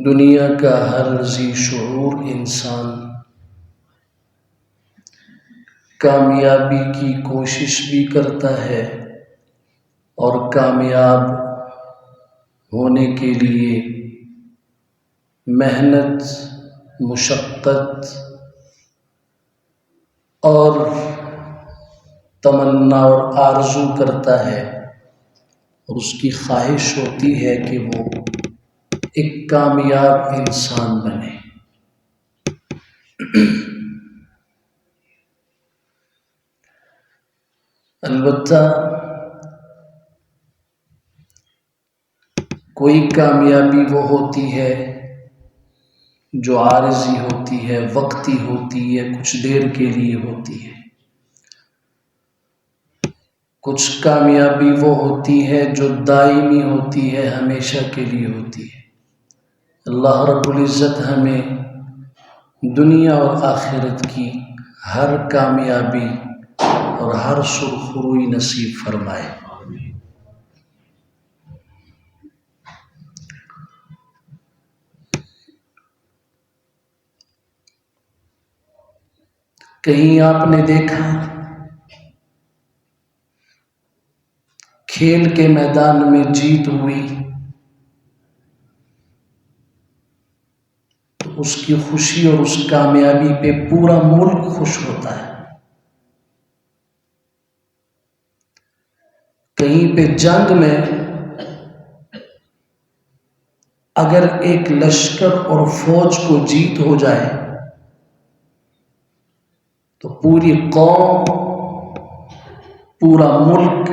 دنیا کا ہر ذی شعور انسان کامیابی کی کوشش بھی کرتا ہے اور کامیاب ہونے کے لیے محنت، مشقت اور تمنا اور آرزو کرتا ہے، اور اس کی خواہش ہوتی ہے کہ وہ ایک کامیاب انسان بنے۔ البتہ کوئی کامیابی وہ ہوتی ہے جو عارضی ہوتی ہے، وقتی ہوتی ہے، کچھ دیر کے لیے ہوتی ہے۔ کچھ کامیابی وہ ہوتی ہے جو دائمی ہوتی ہے، ہمیشہ کے لیے ہوتی ہے۔ اللہ رب العزت ہمیں دنیا اور آخرت کی ہر کامیابی اور ہر سرخروئی نصیب فرمائے۔ کہیں آپ نے دیکھا کھیل کے میدان میں جیت ہوئی تو اس کی خوشی اور اس کامیابی پہ پورا ملک خوش ہوتا ہے۔ کہیں پہ جنگ میں اگر ایک لشکر اور فوج کو جیت ہو جائے تو پوری قوم، پورا ملک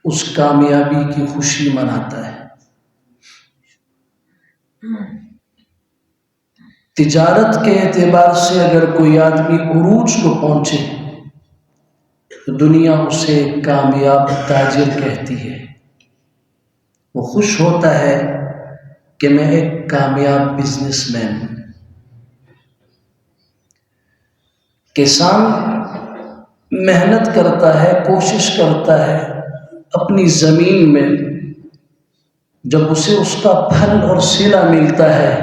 اس کامیابی کی خوشی مناتا ہے۔ تجارت کے اعتبار سے اگر کوئی آدمی عروج کو پہنچے تو دنیا اسے کامیاب تاجر کہتی ہے۔ وہ خوش ہوتا ہے کہ میں ایک کامیاب بزنس مین ہوں۔ کسان محنت کرتا ہے، کوشش کرتا ہے، اپنی زمین میں جب اسے اس کا پھل اور صلہ ملتا ہے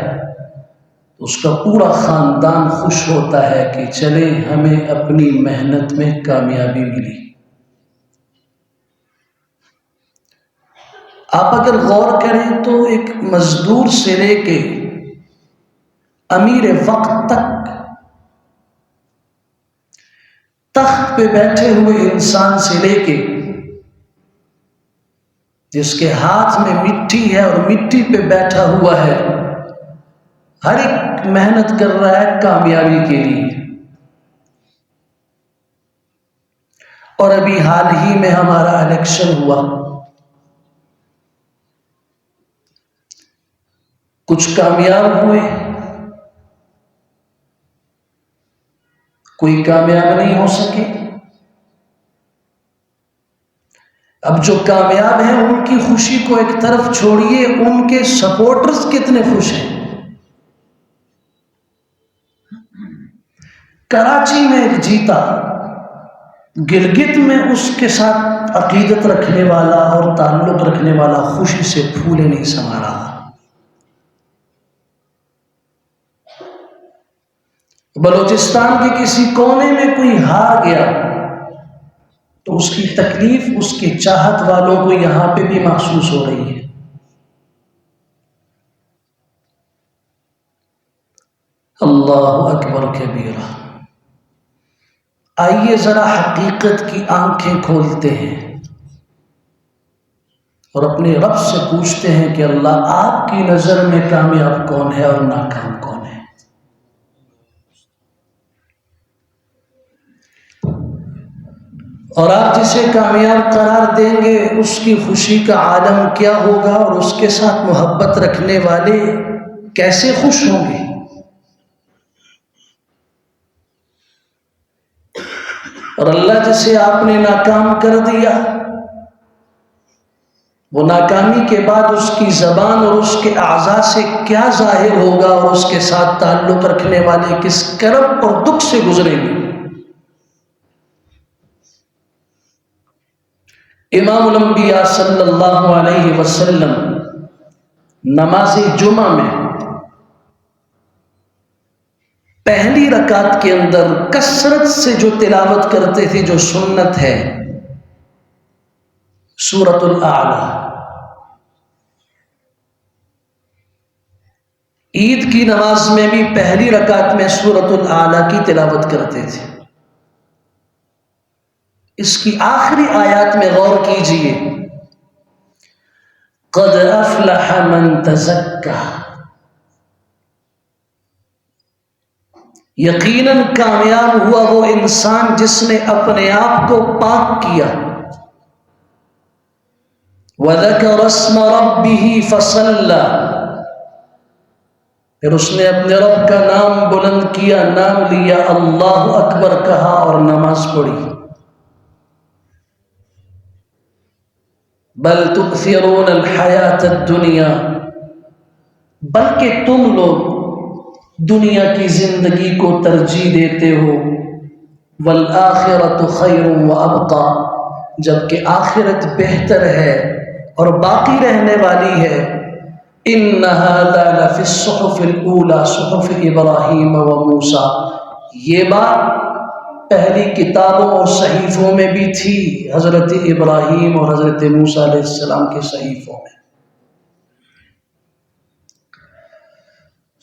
تو اس کا پورا خاندان خوش ہوتا ہے کہ چلیں ہمیں اپنی محنت میں کامیابی ملی۔ آپ اگر غور کریں تو ایک مزدور سے لے کے امیر وقت تک، تخت پہ بیٹھے ہوئے انسان سے لے کے جس کے ہاتھ میں مٹی ہے اور مٹی پہ بیٹھا ہوا ہے، ہر ایک محنت کر رہا ہے کامیابی کے لیے۔ اور ابھی حال ہی میں ہمارا الیکشن ہوا، کچھ کامیاب ہوئے، کوئی کامیاب نہیں ہو سکے۔ اب جو کامیاب ہیں ان کی خوشی کو ایک طرف چھوڑیے، ان کے سپورٹرز کتنے خوش ہیں۔ کراچی میں ایک جیتا، گلگت میں اس کے ساتھ عقیدت رکھنے والا اور تعلق رکھنے والا خوشی سے پھولے نہیں سما رہا۔ بلوچستان کے کسی کونے میں کوئی ہار گیا تو اس کی تکلیف اس کے چاہت والوں کو یہاں پہ بھی محسوس ہو رہی ہے۔ اللہ اکبر کبیرہ۔ آئیے ذرا حقیقت کی آنکھیں کھولتے ہیں اور اپنے رب سے پوچھتے ہیں کہ اللہ آپ کی نظر میں کامیاب کون ہے اور ناکام کون ہے؟ اور آپ جسے کامیاب قرار دیں گے اس کی خوشی کا عالم کیا ہوگا، اور اس کے ساتھ محبت رکھنے والے کیسے خوش ہوں گے؟ اور اللہ جسے آپ نے ناکام کر دیا، وہ ناکامی کے بعد اس کی زبان اور اس کے اعضاء سے کیا ظاہر ہوگا، اور اس کے ساتھ تعلق رکھنے والے کس کرب اور دکھ سے گزریں گے؟ امام الانبیاء صلی اللہ علیہ وسلم نماز جمعہ میں پہلی رکعت کے اندر کثرت سے جو تلاوت کرتے تھے، جو سنت ہے، سورۃ الاعلی۔ عید کی نماز میں بھی پہلی رکعت میں سورۃ الاعلی کی تلاوت کرتے تھے۔ اس کی آخری آیات میں غور کیجئے، قد افلح من تزکا، یقیناً کامیاب ہوا وہ انسان جس نے اپنے آپ کو پاک کیا، وذکر اسم ربہ فصلی، پھر اس نے اپنے رب کا نام بلند کیا، نام لیا، اللہ اکبر کہا اور نماز پڑھی۔ بل تؤثرون الحیات الدنیا، بلکہ تم لوگ دنیا کی زندگی کو ترجیح دیتے ہو، والآخرۃ خیر وابقی، جبکہ آخرت بہتر ہے اور باقی رہنے والی ہے۔ ان ھذا لفی الصحف الاولی، صحف ابراہیم و موسیٰ، یہ بات پہلی کتابوں اور صحیفوں میں بھی تھی، حضرت ابراہیم اور حضرت موسیٰ علیہ السلام کے صحیفوں میں۔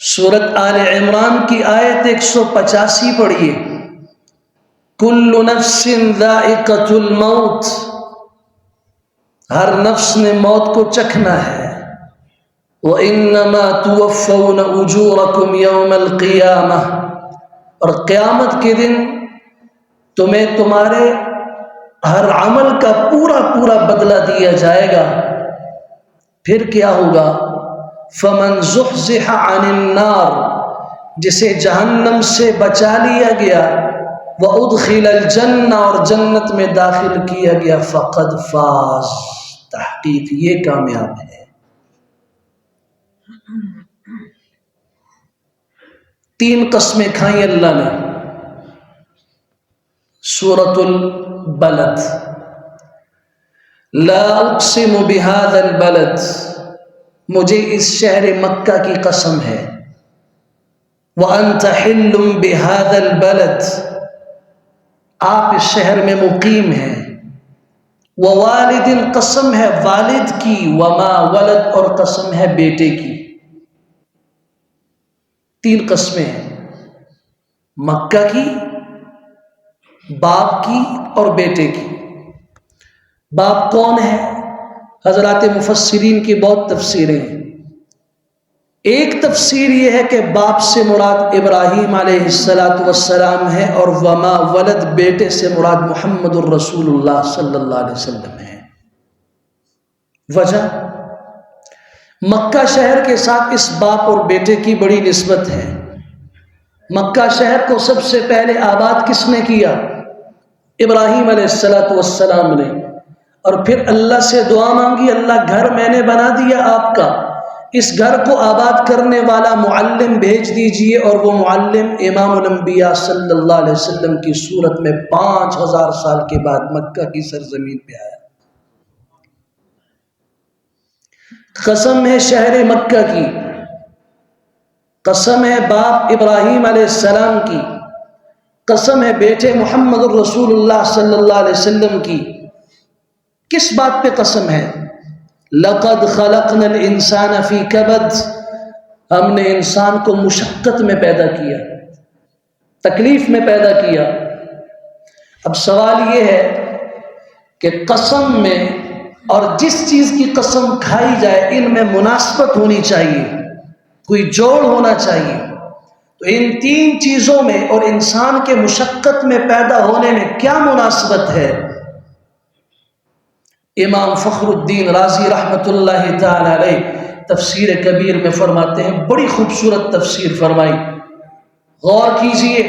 سورۃ آل عمران کی آیت 185 پڑھیے، کل نفس ذائقۃ الموت، ہر نفس نے موت کو چکھنا ہے، وَإِنَّمَا تُوَفَّوْنَ أُجُورَكُمْ يَوْمَ الْقِيَامَةِ، اور قیامت کے دن تمہیں تمہارے ہر عمل کا پورا پورا بدلہ دیا جائے گا۔ پھر کیا ہوگا؟ فَمَنْ زُحْزِحَ عَنِ النَّارِ، جسے جہنم سے بچا لیا گیا، وَأُدْخِلَ الْجَنَّةَ، اور جنت میں داخل کیا گیا، فَقَدْ فَازَ، تحقیق یہ کامیاب ہے۔ تین قسمیں کھائیں اللہ نے۔ سورۃ البلد، لا اقسم بہذا البلد، مجھے اس شہر مکہ کی قسم ہے، وانت حل بہذا البلد، آپ اس شہر میں مقیم ہیں، ووالد، قسم ہے والد کی، وما ولد، اور قسم ہے بیٹے کی۔ تین قسمیں ہیں، مکہ کی، باپ کی اور بیٹے کی۔ باپ کون ہے؟ حضرات مفسرین کی بہت تفسیریں ہیں۔ ایک تفسیر یہ ہے کہ باپ سے مراد ابراہیم علیہ السلام ہے، اور وما ولد، بیٹے سے مراد محمد الرسول اللہ صلی اللہ علیہ وسلم ہے۔ وجہ، مکہ شہر کے ساتھ اس باپ اور بیٹے کی بڑی نسبت ہے۔ مکہ شہر کو سب سے پہلے آباد کس نے کیا؟ ابراہیم علیہ السلام نے، اور پھر اللہ سے دعا مانگی، اللہ گھر میں نے بنا دیا آپ کا، اس گھر کو آباد کرنے والا معلم بھیج دیجئے، اور وہ معلم امام الانبیاء صلی اللہ علیہ وسلم کی صورت میں 5000 سال کے بعد مکہ کی سرزمین پہ آیا۔ قسم ہے شہر مکہ کی، قسم ہے باپ ابراہیم علیہ السلام کی، قسم ہے بیٹے محمد الرسول اللہ صلی اللہ علیہ وسلم کی۔ کس بات پہ قسم ہے؟ لَقَدْ خَلَقْنَا الْإِنسَانَ فِي كَبَدٍ، ہم نے انسان کو مشقت میں پیدا کیا، تکلیف میں پیدا کیا۔ اب سوال یہ ہے کہ قسم میں اور جس چیز کی قسم کھائی جائے ان میں مناسبت ہونی چاہیے، کوئی جوڑ ہونا چاہیے۔ تو ان تین چیزوں میں اور انسان کے مشقت میں پیدا ہونے میں کیا مناسبت ہے؟ امام فخر الدین رازی رحمۃ اللہ تعالی علیہ تفسیر کبیر میں فرماتے ہیں، بڑی خوبصورت تفسیر فرمائی، غور کیجئے۔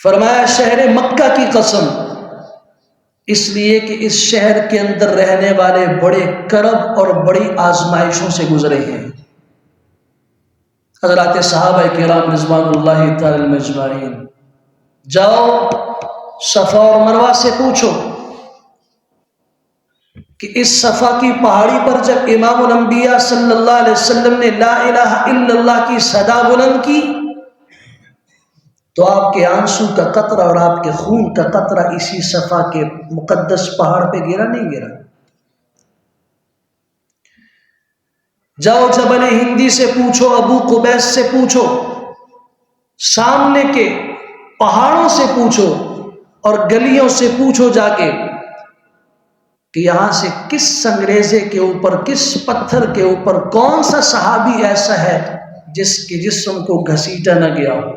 فرمایا شہر مکہ کی قسم، اس لیے کہ اس شہر کے اندر رہنے والے بڑے کرب اور بڑی آزمائشوں سے گزرے ہیں۔ حضرات صحابہ کرام رضوان اللہ تعالی علیہم اجمعین، جاؤ صفا اور مروہ سے پوچھو کہ اس صفا کی پہاڑی پر جب امام الانبیاء صلی اللہ علیہ وسلم نے لا الہ الا اللہ کی صدا بلند کی تو آپ کے آنسو کا قطرہ اور آپ کے خون کا قطرہ اسی صفا کے مقدس پہاڑ پہ گرا نہیں گرا؟ جاؤ جبل ہندی سے پوچھو، ابو قبیس سے پوچھو، سامنے کے پہاڑوں سے پوچھو اور گلیوں سے پوچھو جا کے کہ یہاں سے کس سنگریزے کے اوپر، کس پتھر کے اوپر کون سا صحابی ایسا ہے جس کے جسم کو گھسیٹا نہ گیا ہو۔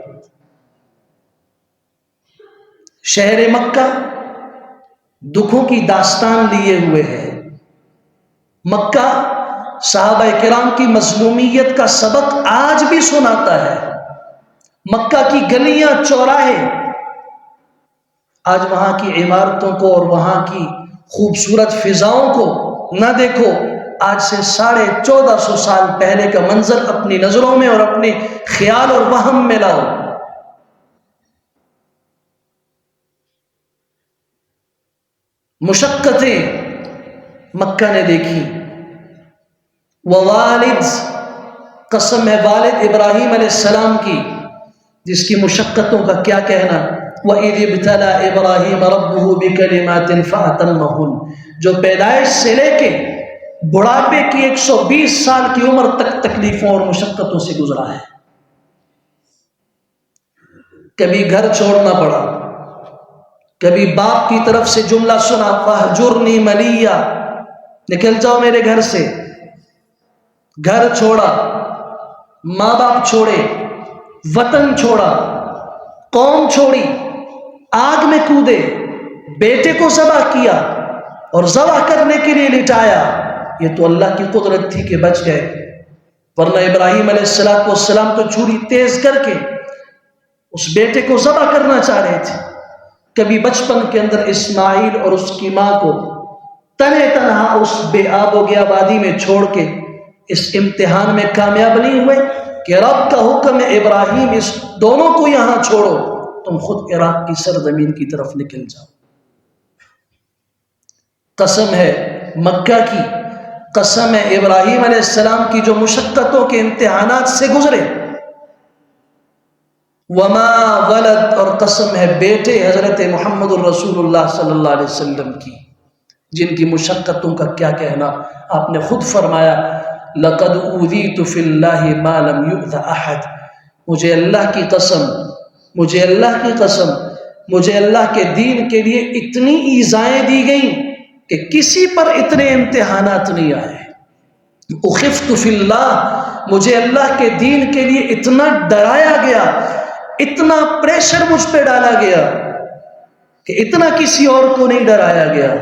شہر مکہ دکھوں کی داستان لیے ہوئے ہے۔ مکہ صحابہ کرام کی مظلومیت کا سبق آج بھی سناتا ہے۔ مکہ کی گلیاں چوراہے آج وہاں کی عمارتوں کو اور وہاں کی خوبصورت فضاؤں کو نہ دیکھو، آج سے 1450 سال پہلے کا منظر اپنی نظروں میں اور اپنے خیال اور وہم میں لاؤ۔ مشقتیں مکہ نے دیکھی۔ ووالد، قسم ہے والد ابراہیم علیہ السلام کی، جس کی مشقتوں کا کیا کہنا۔ وَإِذِ ابْتَلَىٰ إِبْرَاهِيمَ رَبُّهُ بِكَلِمَاتٍ فَأَتَمَّهُنَّ، جو پیدائش سے لے کے بڑھاپے کی 120 سال کی عمر تک تکلیفوں اور مشقتوں سے گزرا ہے۔ کبھی گھر چھوڑنا پڑا، کبھی باپ کی طرف سے جملہ سنا فَاهْجُرْنِي مَلِيًّا، نکل جاؤ میرے گھر سے۔ گھر چھوڑا، ماں باپ چھوڑے، وطن چھوڑا، قوم چھوڑی، آگ میں کودے، بیٹے کو ذبح کیا اور ذبح کرنے کے لیے لٹایا۔ یہ تو اللہ کی قدرت تھی کہ بچ گئے، ورنہ ابراہیم علیہ السلام تو چھری تیز کر کے اس بیٹے کو ذبح کرنا چاہ رہے تھے۔ کبھی بچپن کے اندر اسماعیل اور اس کی ماں کو تنہا تنہا اس بے آب و گیا وادی میں چھوڑ کے اس امتحان میں کامیاب نہیں ہوئے کہ رب کا حکم ہے ابراہیم اس دونوں کو یہاں چھوڑو، تم خود عراق کی سرزمین کی طرف نکل جاؤ۔ قسم ہے مکہ کی، قسم ہے ابراہیم علیہ السلام کی جو مشقتوں کے امتحانات سے گزرے۔ وما ولد، اور قسم ہے بیٹے حضرت محمد الرسول اللہ صلی اللہ علیہ وسلم کی، جن کی مشقتوں کا کیا کہنا۔ آپ نے خود فرمایا لقد اوذیت فی اللہ ما لم یؤذ احد، مجھے اللہ کی قسم، مجھے اللہ کی قسم، مجھے اللہ کے دین کے لیے اتنی ایذائیں دی گئیں کہ کسی پر اتنے امتحانات نہیں آئے۔ اخفت فی اللہ، مجھے اللہ کے دین کے لیے اتنا ڈرایا گیا، اتنا پریشر مجھ پہ ڈالا گیا کہ اتنا کسی اور کو نہیں ڈرایا گیا۔